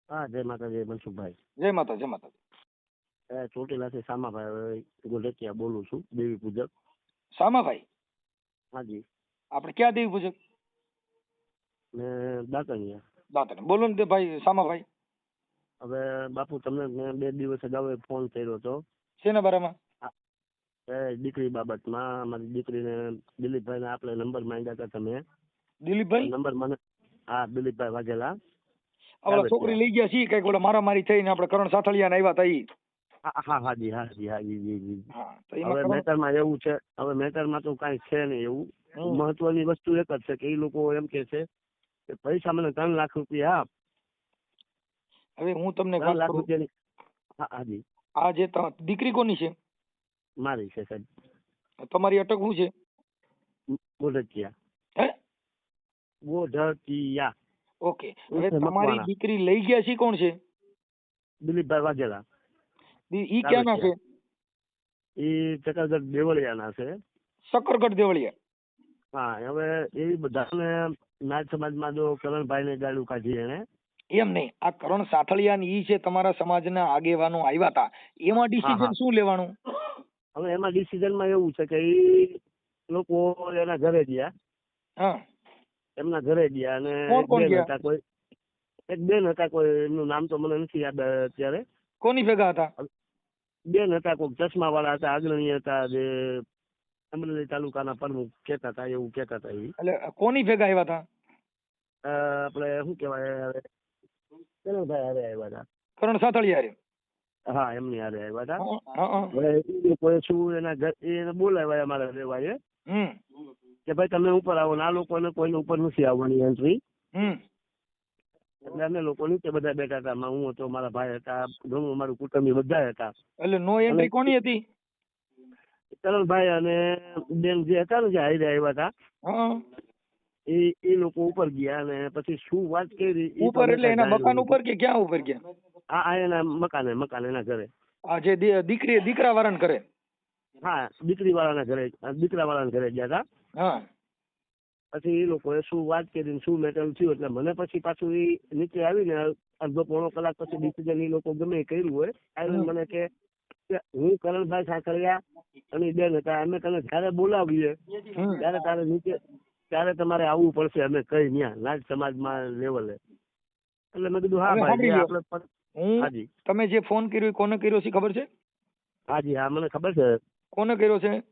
હા, જય માતાજી મનસુખભાઈ. જય માતા જય માતા. ચોટીલાથી સામાભાઈ ગોલકિયા બોલું છું, દેવી પૂજક. સામાભાઈ, હાજી. આપણે ક્યાં દેવી પૂજક? ને દાતણિયા. દાંતણ. બોલો ને તે ભાઈ સામાભાઈ. હવે બાપુ તમને મેં 2 દિવસ અગાઉ ફોન કર્યો હતો. શેના બારામાં? દીકરી બાબતમાં. અમારી દીકરીને દિલીપભાઈને આપણે નંબર માંગ્યા હતા તમે. દિલીપભાઈ? નંબર મને, હા, દિલીપભાઈ વાઘેલા. ઓલા છોકરી લઈ ગયા છીએ કઈક ઓલા મારામારી થઈને આપણે કરણ સાથળિયા ને આવ્યા હતા ઈ. હા, હાજી હાજી હાજી જી જી. હા, તો હવે એમાં મેટરમાં એવું છે, હવે મેટરમાં તો કાંઈ છે નહીં એવું. મહત્વની વસ્તુ એક જ છે કે એ લોકો એમ કે છે કે પૈસા મને 3 લાખ રૂપિયા આપ. હવે હું તમને 3 વાત લાખ કરું. રૂપિયાની. હા, હાજી. આ જે દીકરી કોની છે? મારી છે સાહેબ. તમારી અટક શું છે? ગોઢકિયા. હે? ગોઢકિયા. ઓકે. હવે તમારી દીકરી લઈ ગયા છે કોણ છે? દિલીપભાઈ વાઘેલા. ઈ ક્યાંના છે? એ ચકરગઢ દેવળિયાના છે. શકરગઢ દેવળિયા. હા, હવે એ બધાને નાથ સમાજમાં જો કરણભાઈને ગાડું કાઢી એને. એમ નહીં, આ કરણ સાથળિયા ઈ છે તમારા સમાજના આગેવાનો આવ્યા હતા, એમાં ડિસિઝન શું લેવાનું? હવે એમાં ડિસિઝનમાં એવું છે કે એ લોકો એના ઘરે ગયા. હા, એમના ઘરે ગયા અને કોણ ગયા? હતા કોઈ, એક બેન હતા, કોઈ એમનું નામ તો મને નથી યાદ અત્યારે. કોની ભેગા હતા? બેન હતા, કોઈ ચશ્મા વાળા હતા, અગ્રણી હતા, જે અમરેલી તાલુકાના પ્રમુખ કહેતા હતા, એવું કહેતા હતા. એટલે કોની ભેગા આવ્યા હતા? આપણે શું કહેવાય, કરણભાઈ હારે આવ્યા હતા. કરણ સાથળિયા રે? હા, એમની હારે આવ્યા હતા. હા. હવે એ લોકોએ શું એના એને બોલાવ્યા અમારા રેવાએ કે ભાઈ તમે ઉપર આવો ને આ લોકોને કોઈને ઉપર નથી આવવાની એન્ટ્રી. એટલે અમે લોકો નીચે બધા બેઠા હતા. હું હતો, મારા ભાઈ હતા, ઘણું અમારું કુટુંબી બધા હતા. એટલે નો એન્ટ્રી કોની હતી? કરણભાઈ અને બેન જે હતા ને, જે હારે આવ્યા હતા, એ લોકો ઉપર ગયા અને પછી શું વાત કરી ઉપર એટલે એના મકાન ઉપર કે ક્યાં ઉપર ગયા? હા, એના મકાન એના ઘરે. આ જે દીકરા વાળાને ઘરે? હા, દીકરી વાળાના ઘરે, દીકરા વાળાના ઘરે ગયા હતા. હા. પછી એ લોકોએ શું વાત કરી, શું મેટર થયું, એટલે મને પછી પાછું એ નીચે આવીને અડધો પોણો કલાક પછી ડિસિઝન એ લોકો ગમે એ કર્યું હોય, આવીને મને કે હું કરણભાઈ સાંકળિયા અને બેન હતા, અમે તને જયારે બોલાવીએ ત્યારે તારે નીચે, ત્યારે તમારે આવવું પડશે, અમે કઈ ન્યા નાજ સમાજમાં લેવલે. એટલે મેં કીધું હા ભાઈ, આપણે હાજી. તમે જે ફોન કર્યો કોને કર્યો છે ખબર છે? હાજી, હા, મને ખબર છે. કોને કર્યો છે?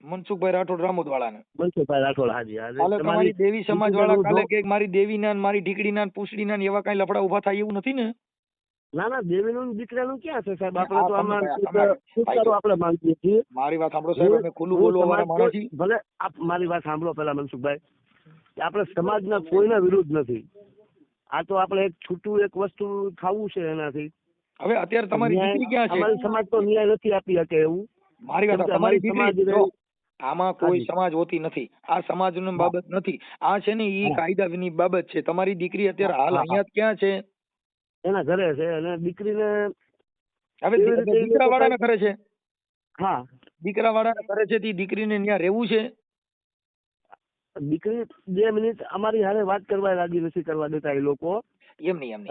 મનસુખભાઈ રાઠોડ રામોદ વાળાને. મનસુખભાઈ રાઠોડ, હાજી. તમારી દેવી સમાજ વાળા કાલે કે મારી દેવી ના મારી ઢીકડી ના પૂછડી ના એવા કઈ લફડા ઉભા થાય એવું નથી ને? ના, દેવીનું દીકરાનું ક્યાં છે સાહેબ? આપણે તો આમાં આપણે માંગીએ છીએ. મારી વાત સાંભળો સાહેબ, અમે ખુલ્લું બોલવા વાળા માણસ છીએ. ભલે મારી વાત સાંભળો પેલા મનસુખભાઈ, કે આપણે સમાજના કોઈના વિરુદ્ધ નથી. આ તો આપણે એક છૂટું એક વસ્તુ ખાવું છે એનાથી. હવે અત્યારે તમારી દીકરી ક્યાં છે? અમારી સમાજ તો ન્યાય નથી આપી શકે એવું. મારી વાત, તમારી દીકરી આમાં કોઈ સમાજ હોતી નથી, આ સમાજની બાબત નથી, આ છે ને ઈ કાયદાની બાબત છે. તમારી દીકરી અત્યારે હાલ અહીંયા ક્યાં છે? એના ઘરે છે. અને દીકરીને હવે દીકરા વાળાના ઘરે છે? હા, દીકરા વાળાના ઘરે છે. તે દીકરીને ત્યાં રહેવું છે? દીકરી 2 મિનિટ અમારી હારે વાત કરવા રાજી નથી કરવા દેતા એ લોકો. એમ નહીં.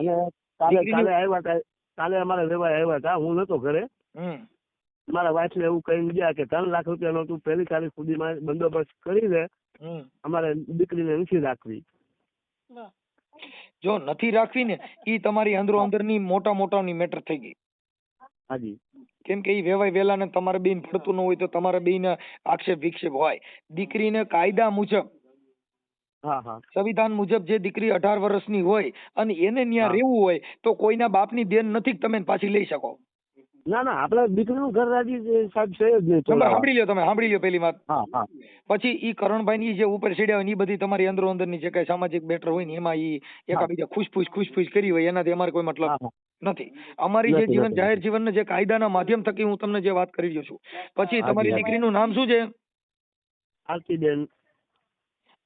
કાલે આવ્યા હતા, કાલે અમારે રહેવા આવ્યા હતા, હું નતો ઘરે. મારા વાઇફ ને એવું કહીને ગયા કે 3 લાખ રૂપિયાનો તું 1 તારીખ સુધીમાં બંદોબસ્ત કરી દે, અમારે દીકરીને નથી રાખવી. જો નથી રાખવી ને, ઈ તમારી અંદરો અંદરની મોટાની મેટર થઈ ગઈ. હાજી. કેમ કે ઈ વેવાય વેલા ને તમારે બેન પડતું ન હોય તો તમારે બેન આક્ષેપ વિક્ષેપ હોય. દીકરીને કાયદા મુજબ, સંવિધાન મુજબ જે દીકરી 18 વર્ષની હોય અને એને ત્યાં રહેવું હોય તો કોઈના બાપની દેન નથી તમે પાછી લઈ શકો. ના, આપણે દીકરીનું ઘર રાજી સાહેબ છે જ નહીં. સાંભળી લ્યો પેલી વાત. પછી ઈ કરણભાઈ ની જે ઉપર ચડ્યા હોય એ બધી તમારી અંદરો અંદર ની જે કઈ સામાજિક મેટર હોય ને એમાં ઈ એકાબીજા ખુશફુશ કરી હોય, એનાથી અમારે કોઈ મતલબ નથી. અમારી જે જીવન જાહેર જીવન જે કાયદાના માધ્યમ થકી હું તમને જે વાત કરી રહ્યો છું. પછી તમારી દીકરીનું નામ શું છે? આરતીબેન.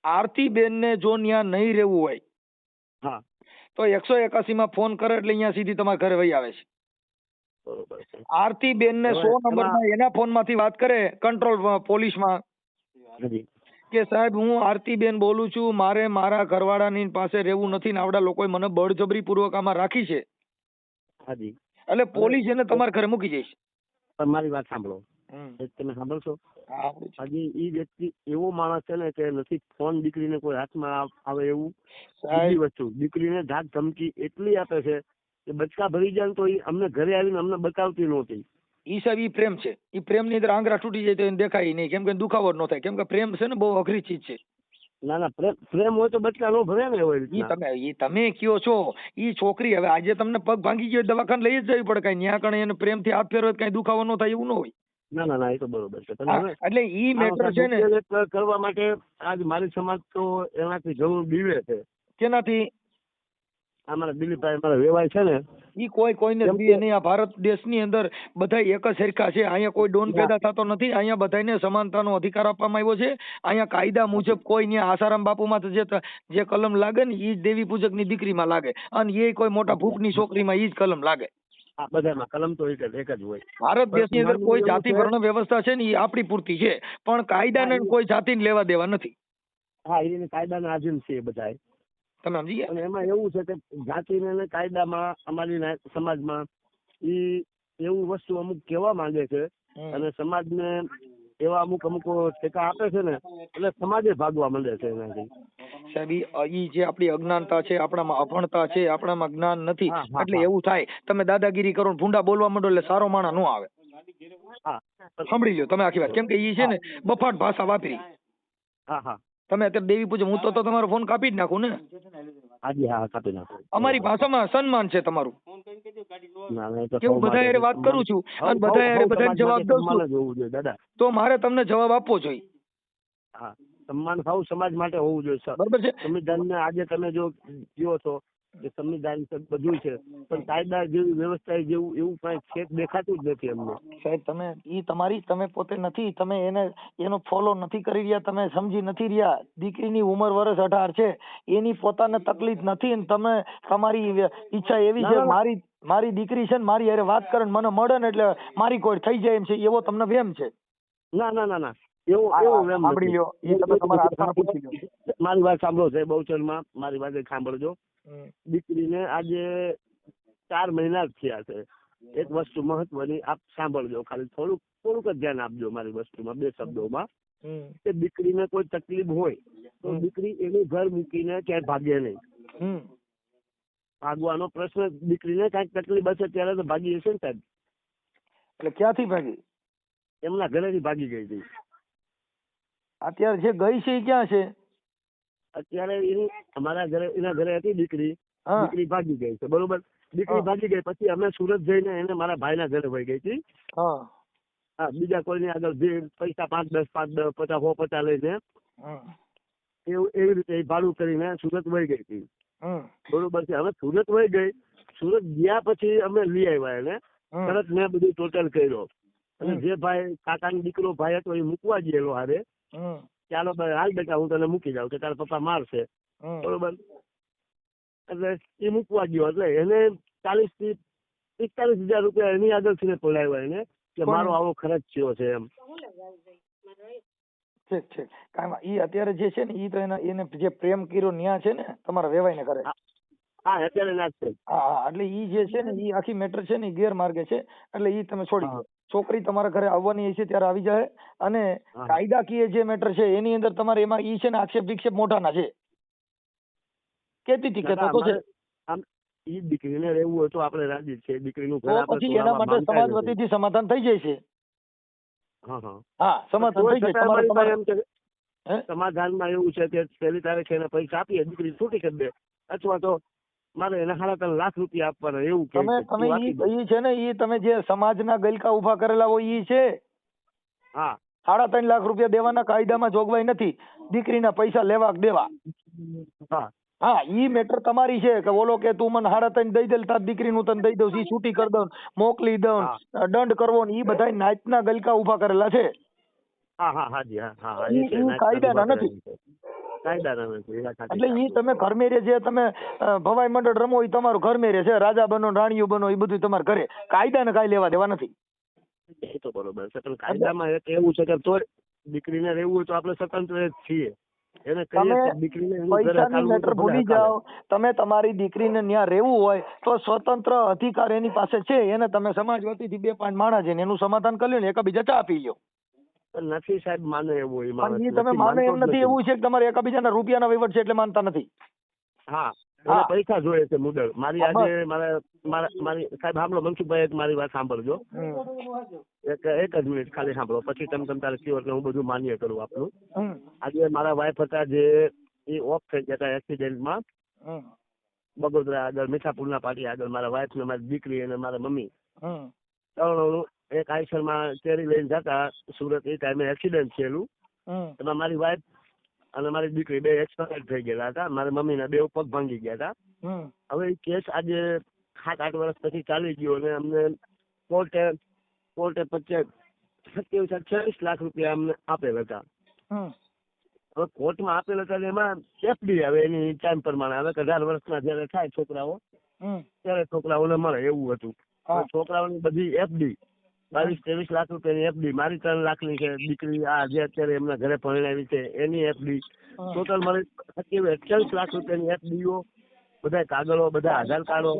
આરતીબેન ને જો ત્યાં નહીં રહેવું હોય તો 181 માં ફોન કરે એટલે અહીંયા સીધી તમારા ઘરે વહી આવે છે. આરતીબેન ને 100 નંબરમાં એના ફોન માંથી વાત કરે કંટ્રોલ પોલીસમાં, કે સાહેબ હું આરતીબેન બોલું છું, મારે મારા ઘરવાળાની પાસે રહેવું નથી ને આવડા લોકોએ મને બળજબરી પૂર્વક આમાં રાખી છે, હાજી. એટલે પોલીસ એને તમારા ઘરે મૂકી જઈશ. પણ મારી વાત સાંભળો, તમે સાંભળશો? હજી ઈ વ્યક્તિ એવો માણસ છે ને કે નથી ફોન દીકરીને કોઈ હાથમાં આવે એવું. બીજી વસ્તુ, દીકરીને ધાક ધમકી એટલી આપે છે કે બચકા ભરી જાય તો ઈ અમને ઘરે આવીને અમને બતાવતી નહોતી. ઈ સાહેબ ઈ પ્રેમ છે. ઈ પ્રેમ ની અંદર આંગળા તૂટી જાય તો એને દેખાય નહીં, કેમ કે દુખાવો ન થાય, કેમ કે પ્રેમ છે ને બહુ અઘરી ચીજ છે. ના ના, પ્રેમ હોય તો બચકા નો ભરે ને હોય. ઈ તમે કયો છો, ઈ છોકરી હવે આજે તમને પગ ભાંગી ગયો દવાખાને લઈ જ જવી પડે, કઈ ન્યા કણે એને પ્રેમથી હાથ ફેરવે કઈ દુખાવો ન થાય એવું ન હોય. ના ના ના, એ તો બરોબર છે. એટલે ઈ મેટર છે ને કરવા માટે આજ મારી સમાજ તો એનાથી જરૂર બીવે છે. કેનાથી? અમારા દિલીપભાઈ અમારા વેવાય છે ને, ઈ કોઈને બીએ નહીં. આ ભારત દેશની અંદર બધા એક જ સરખા છે. અહીંયા કોઈ ડોન પેદા થતો નથી. અહીંયા બધાને સમાનતાનો અધિકાર આપવામાં આવ્યો છે. અહીંયા કાયદા મુજબ કોઈ ને આસારામ બાપુમાં જે કલમ લાગે ને ઈ દેવી પૂજક ની દીકરીમાં લાગે, અને એ કોઈ મોટા ભૂખની છોકરીમાં ઈ જ કલમ લાગે. બધામાં કલમ તો એક જ હોય. ભારત દેશની અંદર કોઈ જાતિ વર્ણ વ્યવસ્થા છે ને એ આપણી પૂરતી છે, પણ કાયદાને કોઈ જાતિને લેવા દેવા નથી. હા, એને કાયદાના આધીન છે બધા. તમે સમજી ગયા? અને એમાં એવું છે કે જાતિને કાયદામાં અમારી સમાજમાં ઈ એવું વસ્તુ અમુક કહેવા માંગે છે, અને સમાજને એવા અમુક ટેકા આપે છે ને, એટલે સમાજે ભાગવા માંડે છે એનાથી. સાહેબ ઈ જે આપણી અજ્ઞાનતા છે, આપણામાં અભણતા છે, આપણામાં જ્ઞાન નથી, એટલે એવું થાય. તમે દાદાગીરી કરો, ભૂંડા બોલવા માંડો એટલે સારો માણસ નો આવે. સાંભળી લ્યો તમે આખી વાત, કેમ કે ઈ છે ને બફાટ ભાષા વાપરી. હા હા, તમે અત્યારે દેવી પૂજક, હું તો તમારો ફોન કાપી જ નાખું ને. હાજી હા, કાપી નાખો. અમારી ભાષામાં સન્માન છે તમારું. કેવું બધા યાર વાત કરું છું અને બધા યાર બધાને જવાબ દઉં છું, તો મારે તમને જવાબ આપવો જોઈએ. હા, સન્માન સૌ સમાજ માટે હોવું જોઈએ સર. બરાબર છે. સંવિધાનને આજે તમે જો કહો છો કે સંવિધાન બધું છે, પણ કાયદા જેવી વ્યવસ્થા જેવું એવું કઈ છે દેખાતું જ નથી અમને. સાહેબ તમે પોતે નથી, તમે એનો ફોલો નથી કરી રહ્યા, તમે સમજી નથી રહ્યા. દીકરીની ઉંમર વર્ષ 18 છે, એની પોતાને તકલીફ નથી, અને તમે તમારી ઈચ્છા એવી છે મારી દીકરી છે ને મારી હારે વાત કરે મને મળે ને એટલે મારી કોઈ થઈ જાય એમ છે, એવો તમને વેમ છે? ના ના ના ના, એવું વેમ સાંભળી લ્યો, એ તમે તમારા હાથમાં પૂછી લ્યો. મારી વાત સાંભળો છે બહુચરમાં, મારી વાત સાંભળજો. દીકરીને આજે 4 મહિના જ થયા છે. એક વસ્તુ મહત્વની આપ સાંભળજો, ખાલી થોડુંક જ ધ્યાન આપજો મારી વસ્તુમાં, 2 શબ્દોમાં. કે દીકરીને કોઈ તકલીફ હોય તો દીકરી એનું ઘર મૂકીને ક્યાંય ભાગે નહીં. ભાગવાનો પ્રશ્ન, દીકરીને કાંઈક તકલીફ હશે ત્યારે તો ભાગી હશે ને સાહેબ. એટલે ક્યાંથી ભાગી? એમના ઘરેથી ભાગી ગઈ હતી. અત્યારે જે ગઈ છે એ ક્યાં છે? અત્યારે અમારા ઘરે, એના ઘરે હતી દીકરી. દીકરી ભાગી ગઈ છે, બરોબર. દીકરી ભાગી ગઈ પછી અમે સુરત જઈને એને મારા ભાઈના ઘરે વહી ગઈ હતી. હા, બીજા કોઈની આગળ જે પૈસા 5-10, 50, 50 લઈને એવી રીતે ભાડું કરીને સુરત વહી ગઈ હતી. બરોબર છે. હવે સુરત વહી ગઈ, સુરત ગયા પછી અમે લઈ આવ્યા એને. તરત મેં બધું ટોટલ કર્યો, અને જે ભાઈ કાકાનો દીકરો ભાઈ હતો એ મૂકવા ગયેલો હારે, ચાલો હાલ બેટા હું તને મૂકી જાઉં કે તારા પપ્પા મારશે, બરોબર. એટલે એ મૂકવા ગયો, એટલે એને 40 થી 45,000 રૂપિયા એની આગળથી પડાવ્યા એને, કે મારો આવો ખર્ચ થયો છે એમ. ઠીક ઠીક. ઈ અત્યારે જે છે ને ઈ તો એને જે પ્રેમ કર્યો ન્યા છે ને તમારા વેવાઈ ને કરે. હા, અત્યારે ના છે. હા, એટલે ઈ જે છે ને ઈ આખી મેટર છે ને ઈ ગેરમાર્ગે છે, એટલે ઈ તમે છોડી દો. છોકરી તમારા ઘરે આવવાની છે ત્યારે આવી જાય, અને કાયદાકીય જે મેટર છે એની અંદર તમારે એમાં ઈ છે ને આક્ષેપ વિક્ષેપ મોઢાના છે. કેતી હતી કેતો તો છે. ઈ દીકરીને રહેવું હોય તો આપણે રાજી છે. દીકરીનું ઘર તો પછી એના માટે સમાજ વતીથી સમાધાન થઈ જાય છે. હા, સમાધાન થઈ જાય. સમાધાનમાં એવું છે કે પહેલી તારીખે એને પૈસા આપીએ, દીકરી છૂટી કરી દે, અથવા તો મારે એને 3.5 લાખ રૂપિયા આપવાના એવું કે તમે ઈ છે ને ઈ તમે જે સમાજના ગલકા ઉભા કરેલા હોય ઈ છે. હા, 3.5 લાખ રૂપિયા દેવાના કાયદામાં જોગવાઈ નથી, દીકરીના પૈસા લેવા દેવા. હા, ઈ મેટર તમારી છે કે ઓલો કે તું મને 3.5 દઈ દે, તાર દીકરીનું તને દઈ દઉં, ઈ છૂટી કરી દઉં, મોકલી દઉં, દંડ કરવો ને ઈ બધા નાચના ગલકા ઉભા કરેલા છે. ઈ કાયદાના નથી. એટલે ઈ તમે ઘરમેરે જે તમે ભવાઈ મંડળ રમો ઈ તમારું ઘરમેરે છે, રાજા બનો રાણીઓ બનો એ બધું તમારે ઘરે, કાયદાને કાંઈ લેવા દેવા નથી. એ તો બરોબર છે, પણ કાયદામાં એવું છે કે દીકરીને રહેવું હોય તો આપણે સ્વતંત્ર જ છીએ. એને તમે કહીએ કે દીકરીને એનું ઘરે પૈસાની ચાલવું હોય તો મેટર ભલે ભૂલી હકાલે. જાઓ. તમે તમારી દીકરીને ત્યાં રહેવું હોય તો સ્વતંત્ર અધિકાર એની પાસે છે. એને તમે સમાજ વતીથી 2-5 માણસ છે ને એનું સમાધાન કરી લ્યો ને એકબીજા ચા પી લ્યો. પણ નથી સાહેબ માને એવો એ માણસ પણ એ તમે નથી, માને માનતો એમ જ નથી, એવું છે કે તમારે એકબીજાના રૂપિયાના વહીવટ છે એટલે માનતા નથી. હા, એને હા. પૈસા જોઈએ છે મુદલ. મારી હા, આજે મારી સાહેબ સાંભળો મનસુખભાઈ, એક મારી વાત સાંભળજો. એક જ મિનિટ ખાલી સાંભળો, પછી તમે તારે કયો એટલે હું બધું માન્ય કરું આપનું. આજે મારા વાઈફ હતા જે એ ઓફ થઈ ગયા હતા એક્સિડન્ટમાં બગોદરા આગળ મીઠાપુરના પાટી આગળ. મારા વાઈફ ને મારી દીકરી અને મારા મમ્મી ત્રણનું એક આઈસરમાં કેરી લઈને જતા સુરત. એ ટાઈમે એક્સિડન્ટ થયેલું. એમાં મારી વાઈફ અને મારી દીકરી બે એક્સપાયર થઈ ગયેલા હતા. મારા મમ્મીના બે પગ ભાંગી ગયા હતા. હવે એ કેસ આજે 7-8 વર્ષ પછી ચાલી ગયો અને અમને કોર્ટે 27 લાખ રૂપિયા અમને આપેલ હતા. હવે કોર્ટમાં આપેલ હતા એમાં એફડી આવે એની ટાઈમ પ્રમાણે. હવે 18 વર્ષના જયારે થાય છોકરાઓ ત્યારે છોકરાઓને મળે એવું હતું. છોકરાઓની બધી એફડી 22-23 લાખ રૂપિયાની એફડી. મારી 3 લાખની છે. દીકરી આ જે અત્યારે એમના ઘરે પરણાવી છે એની એફડી. ટોટલ મારી 28 લાખ રૂપિયાની એફડીઓ, બધા કાગળો, બધા આધાર કાર્ડો,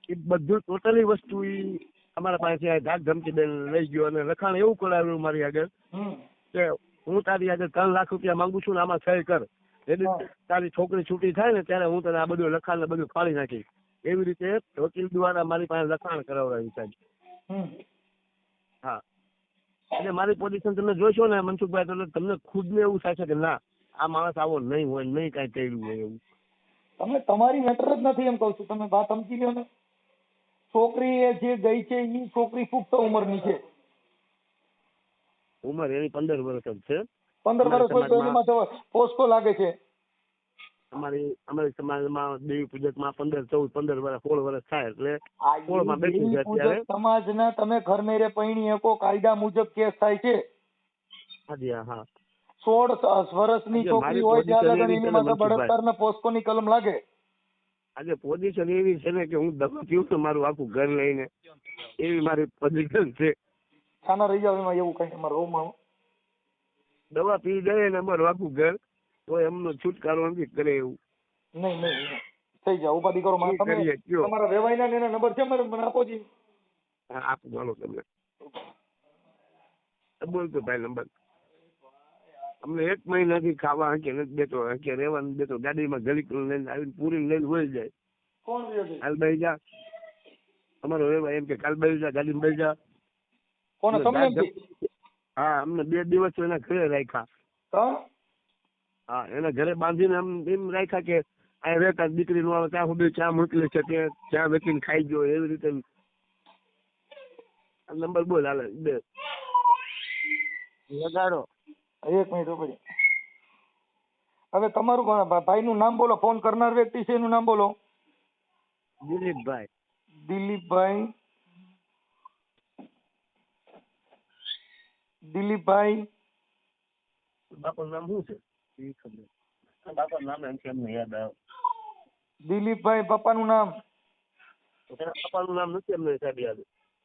એ બધું ટોટલી વસ્તુ અમારા પાસે ધાક ધમકી દઈને લઈ ગયો અને લખાણ એવું કરાવ્યું મારી આગળ કે હું તારી આગળ 3 લાખ રૂપિયા માંગુ છું ને આમાં સહી કર. એટલે તારી છોકરી છૂટી થાય ને ત્યારે હું તને આ બધું લખાણ ને બધું ફાડી નાખીશ. એવી રીતે વકીલ દ્વારા મારી પાસે લખાણ કરાવડાવ્યું સાહેબ. હા, એટલે મારી પોઝિશન તમે જોશો ને મનસુખભાઈ તો તમને ખુદને એવું થાય છે કે ના, આ માણસ આવો નહીં હોય, નહીં કાંઈ કર્યું હોય એવું. તમે તમારી મેટર જ નથી એમ કહું છું. તમે વાત સમજી લ્યો ને. છોકરી એ જે ગઈ છે એ છોકરી પુખ્ત ઉંમરની છે. ઉંમર એની 15 વર્ષ જ છે. 15 વર્ષ હોય તો એની માથે પોસ્કો લાગે છે. અમારી સમાજમાં દેવી પૂજકમાં 15 વર્ષ 16 વર્ષ થાય એટલે 16 માં બેઠી છે અત્યારે. સમાજના તમે ઘર મેરે પૈણી શકો કાયદા મુજબ કેસ થાય છે. હાજી હા. 16 વર્ષની છોકરી હોય ત્યાં લગન એની માથે બળાત્કારના પોસ્કોની કલમ લાગે. આજે પોઝિશન એવી છે ને કે હું દવા પીવું છું મારું આખું ઘર લઈને, એવી મારી પોઝિશન છે. છાના રહી જાવ એમાં એવું કઈ તમારા રૂમમાં દવા પી જાય ને અમારું આખું ઘર, તો એમનો છુટકારો નથી કરે એવું. નહીં થઈ જાવ ઉપાધિ કરો. તમે તમારા વેવાઈના એના નંબર છે મને આપો જી. હા આપું ચાલો તમને. બોલતો ભાઈ નંબર. અમને 1 મહિનાથી ખાવા અંકે નથી દેતો, અંકે રહેવાનું દેતો. ગાડીમાં ગલીક લઈને આવીને પૂરી લઈને વહી જાય. કોણ રહ્યો છે? કાલ બેસી જા અમારો વેવાઈ એમ કે કાલ બેસી જા, ગાડીમાં બેસી જા. કોને તમને એમ? હા, અમને 2 દિવસ એના ઘરે રાખ્યા. હા, એના ઘરે બાંધીને એમ રાખ્યા કે આ રહેતા દીકરી નો આવે ત્યાં સુધી ચા મોકલી છે, ત્યાં વેચીને ખાઈ ગયો એવી રીતે. નંબર બોલ હાલે 2 લગાડો. 1 મિનિટ પછી. હવે તમારું ભાઈનું નામ બોલો. ફોન કરનાર વ્યક્તિ છે એનું નામ બોલો. દિલીપભાઈ. દિલીપભાઈ બાપાનું નામ શું છે એ ખબર. બાપાનું નામ એમ છે એમને યાદ આવે. દિલીપભાઈ પપ્પાનું નામ? પપ્પાનું નામ નથી એમને સાહેબ યાદ.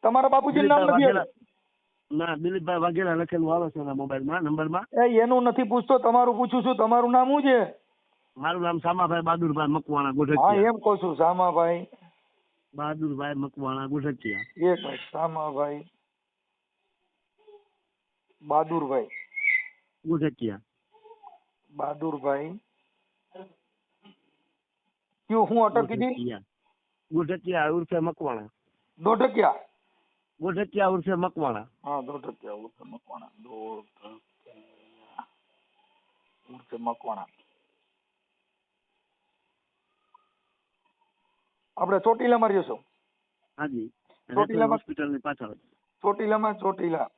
તમારા બાપુજીનું નામ નથી યાદ? ના, દિલીપભાઈ વાઘેલા લખેલું આવે છે એના મોબાઈલમાં નંબરમાં. એનું નથી પૂછતો, તમારું પૂછું છું. તમારું નામ શું છે? મારું નામ સામાભાઈ બહાદુરભાઈ મકવાણા હા ગોઠકિયા. એમ કહું છું. સામાભાઈ બહાદુરભાઈ મકવાણા ગોઠકિયા. 1 મિનિટ. સામાભાઈ બહાદુરભાઈ ગોઠકિયા. બહાદુરભાઈ ક્યું હું અટક કીધી? ગોઠકિયા ઉર્ફે મકવાણા. દોઢકિયા? ગોઠકિયા ઉર્ફે મકવાણા. હા, દોઢકિયા ઉર્ફે મકવાણા. ઉર્ફે મકવાણા. આપણે ચોટીલામાં રહ્યો છો? હાજી. ચોટીલામાં હોસ્પિટલની પાછળ. ચોટીલા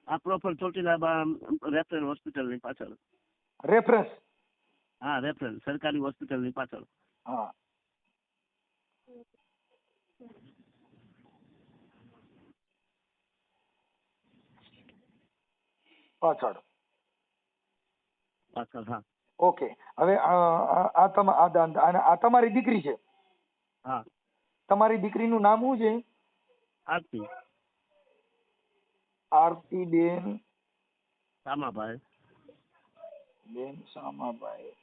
આ પ્રોપર ચોટીલામાં રેફરલ હોસ્પિટલની પાછળ. રેફરન્સ? હા, રેફરલ સરકારી હોસ્પિટલની પાછળ. હા. પાછળ હા. ઓકે. હવે આ તમારી દીકરી છે? હા. તમારી દીકરીનું નામ શું છે? આરતી. આરતીબેન સામાભાઈ. બેન સામાભાઈ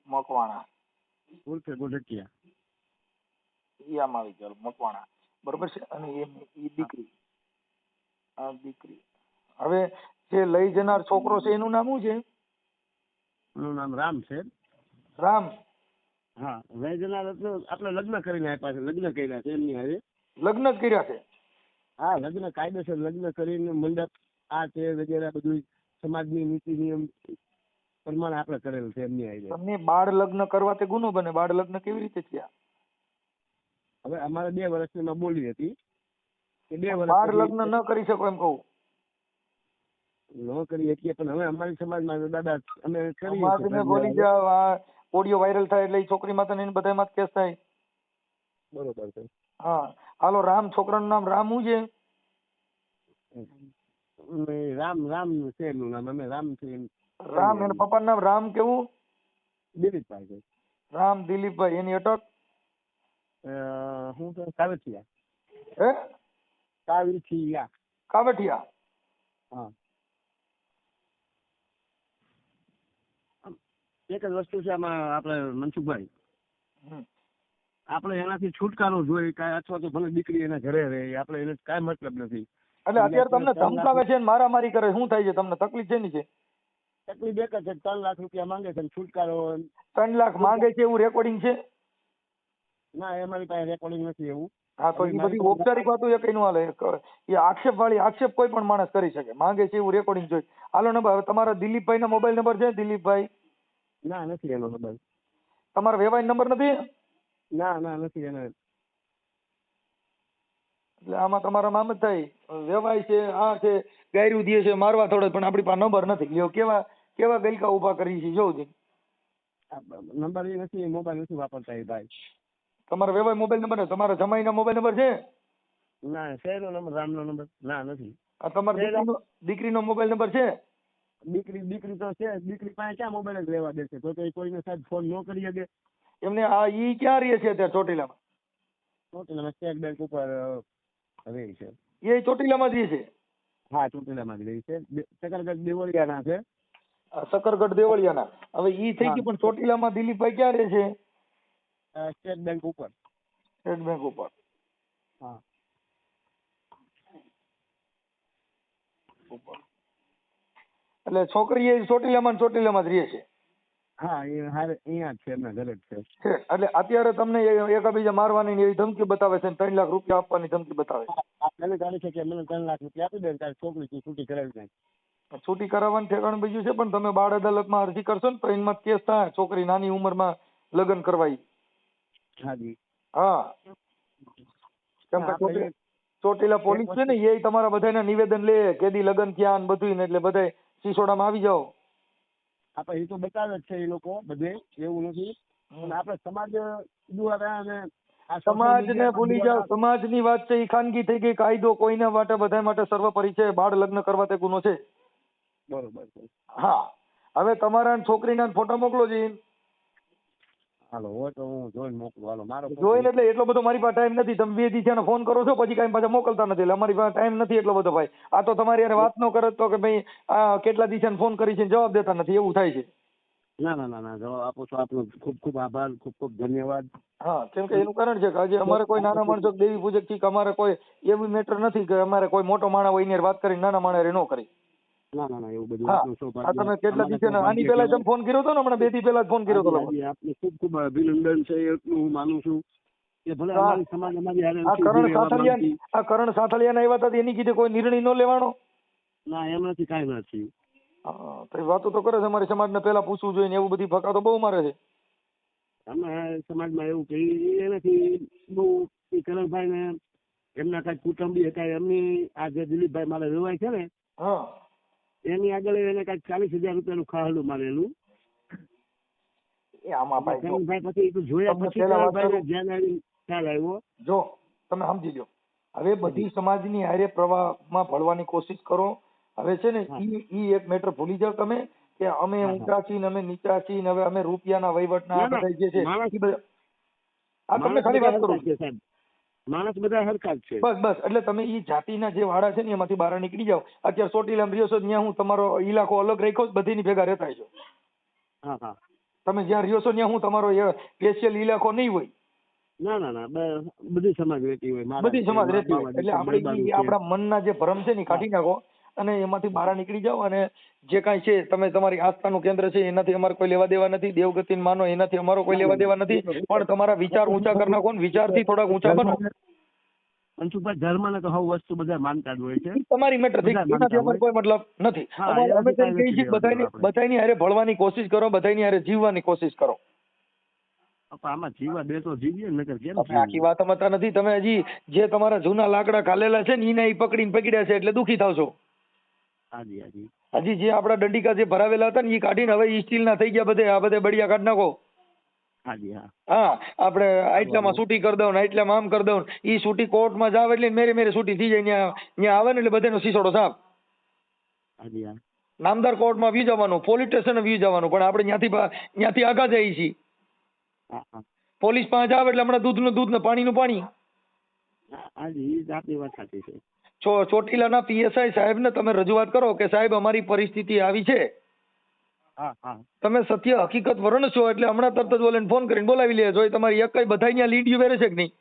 મકવાણા ઉર્ફે ગોઢટિયા. ઈ આમ આવી ગયો મકવાણા, બરોબર છે. અને એ દીકરી, આ દીકરી. હવે જે લઈ જનાર છોકરો છે એનું નામ શું છે? એનું નામ રામ છે. રામ. હા, લઈ જનાર એટલે આપણે લગ્ન કરીને આપ્યા છે, લગ્ન કર્યા છે એમની હારે. લગ્ન જ કર્યા છે? હા, લગ્ન કાયદેસર લગ્ન કરીને મંડપ આ તે વગેરે બધું સમાજની નીતિ નિયમ પ્રમાણે આપણે કરેલ છે એમની હારે. તમને બાળ લગ્ન કરવા તે ગુનો બને? બાળ લગ્ન કેવી રીતે થયા? હવે અમારે 2 વર્ષની માં બોલી હતી કે 2 વર્ષ બાળ લગ્ન ન કરી શકો એમ કહું? ન કરી શકીએ, પણ હવે અમારી સમાજમાં દાદા અમે કરીએ સમાજને બોલી જાવ, આ ઓડિયો વાયરલ થાય એટલે છોકરી માં એને બધા માં કેસ થાય. બરોબર છે. હા, હાલો. રામ, છોકરાનું નામ રામ શું છે? રામ છે એનું નામ. અમે રામ છે. રામ. એના પપ્પાનું નામ રામ કેવું? દિલીપભાઈ છે. રામ દિલીપભાઈ. એની અટક હું તો કાવઠિયા. હે? કાવઠિયા. કાવઠિયા. હા. એક જ વસ્તુ છે આમાં આપણે મનસુખભાઈ, આપણે એનાથી છુટકારો જોઈએ કાંઈ, અથવા તો ભલે દીકરી એના ઘરે રહે, આપણે એને કાંઈ મતલબ નથી. એટલે અત્યારે તમને ધમકાવે છે ને મારામારી કરે, શું થાય છે? તમને તકલીફ છે ની છે? તકલીફ એક જ છે, 3 લાખ રૂપિયા માંગે છે. છુટકારો 3 લાખ માંગે છે એવું રેકોર્ડિંગ છે? ના, અમારી પાસે રેકોર્ડિંગ નથી એવું. હા, તો એ બધી ઔપચારિક વાતો એ કઈ નું હાલે. એ આક્ષેપ કોઈ પણ માણસ કરી શકે. માંગે છે એવું રેકોર્ડિંગ જોઈ. હાલો નંબર. હવે તમારા દિલીપભાઈ ના મોબાઈલ નંબર છે? દિલીપભાઈ? ના, નથી એનો નંબર. તમારો વેવાઈ નંબર નથી? ના, નથી એનો. એટલે આમાં તમારા મામ જ થાય. વેવાય છે, આ છે, ગાયરું દે છે, મારવા થોડો, પણ આપણી પાસે નંબર નથી. લ્યો, કેવા ગલકા ઉભા કરી છે જોઉં છું. નંબર એ નથી, મોબાઈલ નથી વાપરતા એ ભાઈ. તમારા વેવાય મોબાઈલ નંબર? તમારા જમાઈના મોબાઈલ નંબર છે? ના, શેરનો નંબર, રામનો નંબર. ના, નથી. આ તમારા દીકરીનો મોબાઈલ નંબર છે? દીકરી તો છે. દીકરી પાસે ક્યાં મોબાઈલ જ લેવા દેશે? તો કોઈને સાહેબ ફોન ન કરી શકે. એમને આ ઈ ક્યાં રહે છે અત્યારે? ચોટીલામાં? ચોટીલામાં સ્ટેટ બેંક ઉપર રહે છે. એ ચોટીલામાં જ રહે છે? હા, ચોટીલામાં જ રહે છે. સકરગઢ દેવળિયાના છે. સકરગઢ દેવળિયાના. હવે ઈ થઈ ગયું, પણ ચોટીલામાં દિલીપભાઈ ક્યાં રહે છે? સ્ટેટ બેંક ઉપર. સ્ટેટ બેંક ઉપર. હા. એટલે છોકરી એ ચોટીલામાં જ રહે છે? હા, એ અહીંયા જ છે, એમના ઘરે જ છે. એટલે અત્યારે તમને એકાબીજા મારવાની એવી ધમકી બતાવે છે, 3 લાખ રૂપિયા આપવાની ધમકી બતાવે છે. મને કહે છે કે મને 3 લાખ રૂપિયા આપી દે, તારી છોકરી છૂટી કરાવી નાખ. છૂટી કરાવવાનું ઠેકાણું બીજું છે, પણ તમે બાળ અદાલતમાં અરજી કરશો ને તો એમાં કેસ થાય. છોકરી નાની ઉંમરમાં લગ્ન કરવાય. હાજી. હા, કેમ કે ચોટીલા પોલીસ છે ને, એ તમારા બધાના નિવેદન લે, કેદી લગ્ન થયા ને બધું, ને એટલે બધા સિસોડામાં આવી જાઓ. આપણે એ તો બતાવે જ છે એ લોકો બધે, એવું નથી. પણ આપણે સમાજ દ્વારા અને સમાજને ભૂલી જાઓ. સમાજની વાત છે એ ખાનગી થઈ ગઈ. કાયદો કોઈના માટે બધા માટે સર્વોપરી છે. બાળ લગ્ન કરવા તે ગુનો છે. બરોબર છે. હા, હવે તમારા છોકરીના ફોટા મોકલો છે. હાલો, હોય તો હું જોઈને મોકલું. હાલો, મારો જોઈને એટલે એટલો બધો મારી પાસે ટાઈમ નથી. તમે 2 દિવસ ફોન કરો છો, પછી કઈ પાછા મોકલતા નથી. એટલે અમારી પાસે ટાઈમ નથી એટલો બધો ભાઈ. આ તો તમારી યાર વાત ન કરે તો કે ભાઈ આ કેટલા દિવસ ફોન કરી છે જવાબ દેતા નથી, એવું થાય છે. ના, જવાબ આપો છો. આપનો ખૂબ ખૂબ આભાર, ખૂબ ધન્યવાદ. હા, કેમ કે એનું કારણ છે કે આજે અમારે કોઈ નાના માણસો દેવી પૂજક છે કે અમારે કોઈ એવું મેટર નથી કે અમારે કોઈ મોટો માણસ હોય એની વાત કરી નાના માણસ ન કરી. ના, એવું બધું આપનું સૌભાગ્ય. તમે કેટલા દિવસે આની પહેલા તમે ફોન કર્યો હતો ને? હમણાં 2 દી પહેલા ફોન કર્યો હતો. આપનું ખૂબ ખૂબ અભિનંદન છે, એટલું હું માનું છું કે ભલે અમારી સમાજ અમારી હારે આ કરણ સાથળિયાના આવ્યા હતા એની કીધે કોઈ નિર્ણય ન લેવાનો? ના, એમ નથી, કાંઈ નથી. હા, તો વાતો તો કરે છે. અમારી સમાજને પહેલા પૂછવું જોઈએ ને એવું બધી ફકાતો બહુ મારે છે. અમે સમાજમાં એવું કે એનાથી બહુ કરણભાઈ ને એમના કઈ કુટુંબી હતા, એમની આ જે દિલીપભાઈ મારે વેવાય છે ને, હા, એની આગળ એને કઈક 40,000 રૂપિયાનું ખાહલું મારેલું. આમાં કરણભાઈ પછી જોયા પછી કરણભાઈને ધ્યાન આવી ખ્યાલ આવ્યો. જો તમે સમજી લો, હવે બધી સમાજની હારે પ્રવાહમાં ભળવાની કોશિશ કરો. હવે છે ને ઈ એક મેટર ભૂલી જાવ તમે કે અમે ઊંચા છીએ ને અમે નીચા છીએ ને હવે અમે રૂપિયાના વહીવટના આ બધા જે છે આ તમને ખાલી વાત કરું છું. માણસ બધા હરખા જ છે. બસ એટલે તમે ઈ જાતિના જે વાડા છે ને એમાંથી બહાર નીકળી જાઓ. અત્યારે ચોટીલામાં રહ્યો છો ત્યાં હું તમારો ઇલાકો અલગ રાખ્યો છે, બધીની ભેગા રહેતા છો. હા હા. તમે જ્યાં રહ્યો છો ત્યાં હું તમારો સ્પેશિયલ ઇલાકો નહીં હોય. ના ના ના, બધી સમાજ રહેતી હોય. બધી સમાજ રહેતી હોય એટલે આપણે ઈ આપણા મનના જે ભ્રમ છે ને કાઢી નાખો અને એમાંથી બહાર નીકળી જાઓ. અને જે કાંઈ છે તમે તમારી આસ્થાનું કેન્દ્ર છે એનાથી અમારે કોઈ લેવા દેવા નથી. દેવગતિને માનો એનાથી અમારો કોઈ લેવા દેવા નથી. પણ તમારા વિચાર ઊંચા કરી નાખો ને વિચારથી થોડાક ઊંચા બનો. મનસુખભાઈ, ધર્મ ને તો હવ વસ્તુ બધા માનતા જ હોય છે. તમારી મેટર થઈ, એનાથી અમારે કોઈ મતલબ નથી. અમે તેમ કહીએ છીએ બધાની હારે ભળવાની કોશિશ કરો, બધાની હારે જીવવાની કોશિશ કરો. આમાં જીવા દે તો જીવીએ, નકર કેમ? આખી વાત સમજતા નથી તમે. હજી જે તમારા જૂના લાકડા કાલેલા છે ને એને ઈ પકડીને પકડ્યા છે એટલે દુખી થાવ છો. હાજી હાજી. હજી જે આપડા દંડિકા જે ભરાવેલા હતા ને એ કાઢીને હવે ઈ સ્ટીલ ના થઈ ગયા બધે. આ બધે બળિયા કાઢી નાખો. હાજી હા. હા, આપણે આટલામાં છૂટી કરી દઉં ને આટલામાં આમ કરી દઉં. ઈ છૂટી કોર્ટમાં જાવ એટલે મેરે છૂટી થઈ જાય. ત્યાં આવે ને એટલે બધાનો સીસોડો સાફ. હાજી હા. નામદાર કોર્ટમાં વી જવાનું, પોલીસ સ્ટેશન વી જવાનું, પણ આપણે ત્યાંથી આગા જઈએ છીએ. પોલીસ પાસે આવે એટલે હમણાં દૂધનું દૂધ ને પાણીનું પાણી. હાજી, આપની વાત સાચી છે. ચોટીલાના પીએસઆઈ સાહેબને તમે રજૂઆત કરો કે સાહેબ અમારી પરિસ્થિતિ આવી છે, તમે સત્ય હકીકત વર્ણશો એટલે હમણાં તરત જ ઓલે ફોન કરીને બોલાવી લે. જો તમારી એક કઈ બધા ત્યાં લીડ વેરે છે કે નહીં?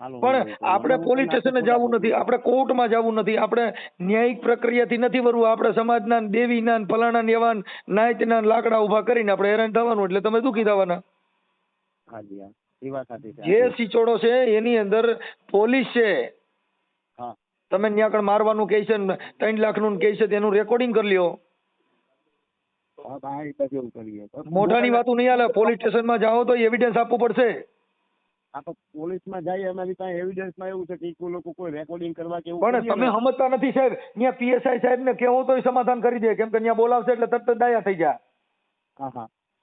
પણ આપણે પોલીસ સ્ટેશને જવું નથી, આપણે કોર્ટમાં જવું નથી, આપણે ન્યાયિક પ્રક્રિયાથી નથી વરવું. આપણે સમાજના દેવીના ફલાણા એવા નાયતના લાકડા ઉભા કરીને આપણે હેરાન થવાનું એટલે તમે દુઃખી થવાના. જે સિચોડો છે એની અંદર પોલીસ છે. તમે ત્યાં આગળ મારવાનું કહે છે, 3 લાખનું કહે છે, તેનું રેકોર્ડિંગ કરી લ્યો. મોઢાની વાતું નહીં હાલે. પોલીસ સ્ટેશનમાં જાઓ તો એવિડન્સ આપવું પડશે. પોલીસમાં જાય અમારી પાસે એવિડન્સમાં એવું છે કે લોકો કોઈ રેકોર્ડિંગ કરવા કે પણ તમે સમજતા નથી સાહેબ. ત્યાં પીએસઆઈ સાહેબ ને કેવો તો સમાધાન કરી દે, કેમ કે ત્યાં બોલાવશે એટલે તરત જ ડાયા થઈ જાય.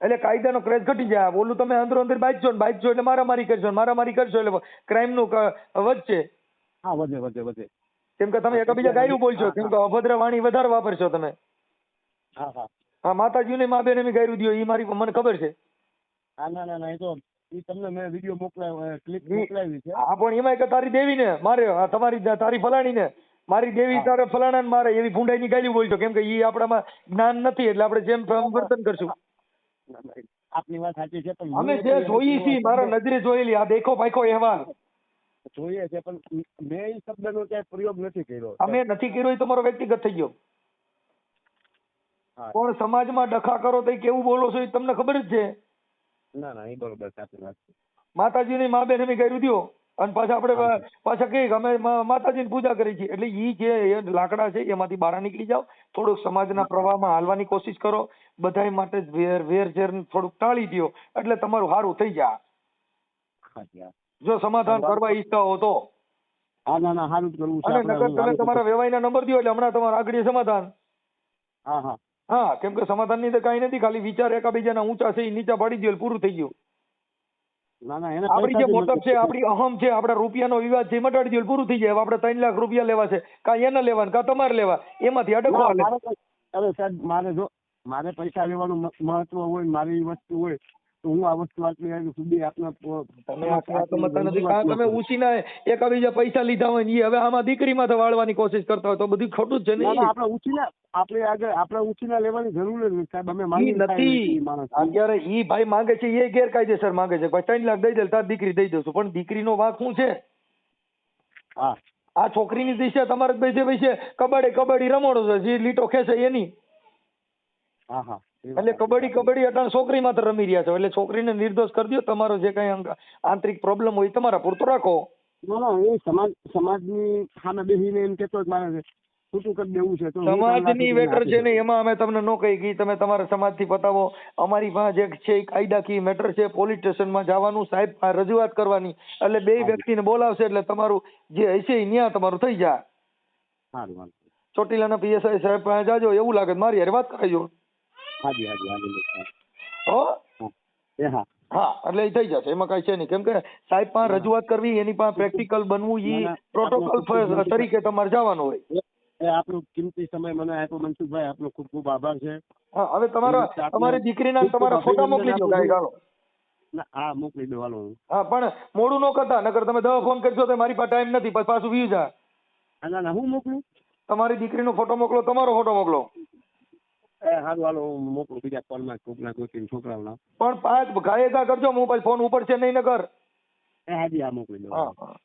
એટલે કાયદાનો ક્રેઝ ઘટી જાય. બોલું તમે અંદરો અંદર બાજજો ને બાજજો એટલે મારામારી કરશો, મારામારી કરશો એટલે ક્રાઇમ નું વધશે. હા, વધે. કેમ કે તમે એકબીજા ગાયું બોલશો, કેમ કે અભદ્ર વાણી વધારે વાપરશો તમે. હા, માતાજીને મા બેન એમ ગાયું દો એ મારી મને ખબર છે. ના એ તો તમને મેં વિડીયો મોકલાવ્યો, ક્લિપ મોકલાવી છે. હા, પણ એમાં કે તારી દેવી ને મારે, તારી ફલાણી ને મારી દેવી તારે ફલાણા ને મારે એવી ભૂંડાઈ ની ગાયું બોલશો. કેમ કે એ આપણામાં જ્ઞાન નથી એટલે આપણે જેમ વર્તન કરશું. આપની વાત સાચી છે, પણ અમે જે જોઈએ છીએ મારા નજરે જોયેલી આ દેખો પાખો અહેવાલ જોઈએ છે, પણ મેં એ શબ્દનો ક્યાંય પ્રયોગ નથી કર્યો. અમે નથી કર્યો એ તમારો વ્યક્તિગત થઈ ગયો. પણ સમાજમાં ડખા કરો તો કેવું બોલો છો એ તમને ખબર જ છે. ના એ બરોબર, સાચી વાત છે. માતાજીની મા બેન અમે ગાયું દો અને પાછા આપણે પાછા કહીએ કે અમે માતાજીની પૂજા કરી છીએ. એટલે ઈ જે લાકડા છે એમાંથી બહાર નીકળી જાઓ. થોડુંક સમાજના પ્રવાહમાં હાલવાની કોશિશ કરો. બધાય માટે વેર ઝેર થોડુંક ટાળી દો એટલે તમારું સારું થઈ જાય. જો સમાધાન કરવા ઈચ્છતા હો તો. ના સારું જ કરવું છે. અને નકર તમે તમારા વેવાઈના નંબર દો એટલે હમણાં તમારા આગળ સમાધાન. હા, કેમ કે સમાધાન ની તો કઈ નથી, ખાલી વિચાર એકાબીજાના ઊંચા છે એ નીચા પાડી દો પૂરું થઈ ગયું. આપણી જે મોટપ છે, આપણી અહમ છે, આપડા રૂપિયાનો વિવાદ છે મટાડી દો પૂરું થઈ જાય. આપણે 3 લાખ રૂપિયા લેવા છે, કા એને લેવા કા તમારે લેવા, એમાંથી અડકવા હાલે. અરે સાહેબ, મારે પૈસા લેવાનું મહત્વ હોય, મારી વસ્તુ હોય તો હું આ વસ્તુ આટલી સુધી તમે ઉછીના એકાબીજા પૈસા લીધા હોય ને હવે આમાં દીકરીમાં તો વાળવાની કોશિશ કરતા હોય તો બધું ખોટું જ છે ને. આપણે ઉછીના લેવાની જરૂર જ નથી સાહેબ. અમે નથી. અત્યારે ઈ ભાઈ માંગે છે એ ગેરકાયદેસર માંગે છે. 3 લાખ દઈ દે તાર દીકરી દઈ દઉં છું, પણ દીકરીનો વાંક શું છે? આ છોકરીની દિશા તમારે પૈસે કબડ્ડી રમોડો છે, જે લીટો ખેંચે એની. એટલે કબડ્ડી અટાણ છોકરી માત્ર રમી રહ્યા છો. એટલે છોકરીને નિર્દોષ કરી દો. તમારો જે કઈ આંતરિક પ્રોબ્લેમ હોય તમારા પૂરતો રાખો. સમાજની સામે બેસીને એમ કેતો મારે છૂટું કરી દેવું છે. સમાજની વેટર છે ને એમાં અમે તમને નો કહી ગઈ, તમે તમારા સમાજથી પતાવો. અમારી પાસે જે છે કાયદાકીય મેટર છે, પોલીસ સ્ટેશનમાં જવાનું, સાહેબ રજૂઆત કરવાની. એટલે 2 વ્યક્તિને બોલાવશે એટલે તમારું જે હશે એ ન્યા તમારું થઈ જાય. ચોટીલાના પીએસઆઈ સાહેબ પાસે જાજો, એવું લાગે મારી હારે વાત કરાવજો. હા, એટલે એ થઈ જશે, એમાં કઈ છે નહીં. કેમ કે સાહેબ પાસે રજૂઆત કરવી, એની પાસે પ્રેક્ટિકલ બનવું, એ પ્રોટોકોલ તરીકે તમારે જવાનું હોય. આપનો કિંમતી સમય મને આપ્યો મનસુખભાઈ, આપનો ખૂબ ખૂબ આભાર છે. હા, હવે તમારી દીકરીના તમારા ફોટા મોકલી દો. ગાય ગાળો ના હા મોકલી દો હાલો. હા પણ મોડું ન કરતા, નકર તમે 10 ફોન કરશો તો મારી પાસે ટાઈમ નથી, પછી પાછું વ્યુ જા. ના ના હું મોકલું? તમારી દીકરીનો ફોટો મોકલો, તમારો ફોટો મોકલો. સારું હાલો હું મોકલું બીજા કોલમાં કોકના કોઈ છોકરાઓના. પણ 5 ઘાયે ઘા કરજો, હું પછી ફોન ઉપડશે નહીં નકર. હાજી હા મોકલી દો. હા હા.